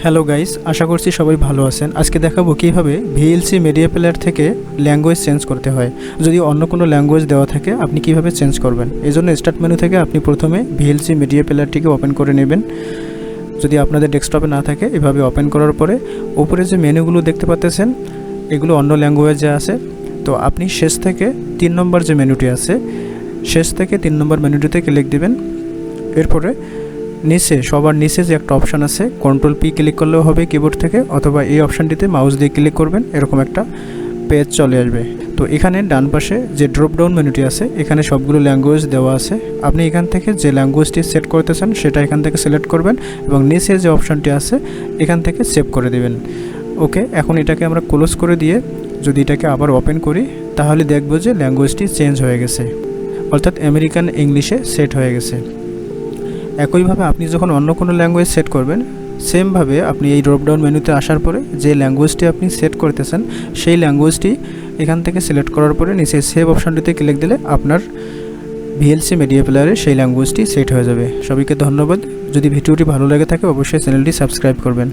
Hello guys, আশা করছি সবাই ভালো আছেন। আজকে দেখাবো কীভাবে ভিএলসি মিডিয়া প্লেয়ার থেকে ল্যাঙ্গুয়েজ চেঞ্জ করতে হয়। যদি অন্য কোনো ল্যাঙ্গুয়েজ দেওয়া থাকে আপনি কিভাবে চেঞ্জ করবেন। এই জন্য স্টার্ট মেনু থেকে আপনি প্রথমে ভিএলসি মিডিয়া প্লেয়ারটিকে ওপেন করে নেবেন। যদি আপনাদের ডেস্কটপে না থাকে এভাবে ওপেন করার পরে উপরে যে মেনুগুলো দেখতে পাচ্ছেন এগুলো অন্য ল্যাঙ্গুয়েজে আছে। তো আপনি শেষ থেকে 3 নম্বর যে মেনুটি আছে শেষ থেকে 3 নম্বর মেনুটিতে ক্লিক দিবেন। এরপরে নিচে সবার নিচে যে একটা অপশান আছে কন্ট্রোল পি ক্লিক করলেও হবে কিবোর্ড থেকে, অথবা এই অপশানটিতে মাউস দিয়ে ক্লিক করবেন, এরকম একটা পেজ চলে আসবে। তো এখানে ডান পাশে যে ড্রপ ডাউন মেনুটি আছে এখানে সবগুলো ল্যাঙ্গুয়েজ দেওয়া আছে। আপনি এখান থেকে যে ল্যাঙ্গুয়েজটি সেট করতে চান সেটা এখান থেকে সিলেক্ট করবেন এবং নিচে যে অপশানটি আছে এখান থেকে সেভ করে দেবেন। ওকে, এখন এটাকে আমরা ক্লোজ করে দিয়ে যদি এটাকে আবার ওপেন করি তাহলে দেখব যে ল্যাঙ্গুয়েজটি চেঞ্জ হয়ে গেছে, অর্থাৎ আমেরিকান ইংলিশে সেট হয়ে গেছে। একইভাবে আপনি যখন অন্য কোনো ল্যাঙ্গুয়েজ সেট করবেন সেমভাবে আপনি এই ড্রপডাউন মেনুতে আসার পরে যে ল্যাঙ্গুয়েজটি আপনি সেট করতেছেন সেই ল্যাঙ্গুয়েজটি এখান থেকে সিলেক্ট করার পরে নিচে সেভ অপশানটিতে ক্লিক দিলে আপনার ভিএলসি মিডিয়া প্লেয়ারে সেই ল্যাঙ্গুয়েজটি সেট হয়ে যাবে। সবাইকে ধন্যবাদ। যদি ভিডিওটি ভালো লেগে থাকে অবশ্যই চ্যানেলটি সাবস্ক্রাইব করবেন।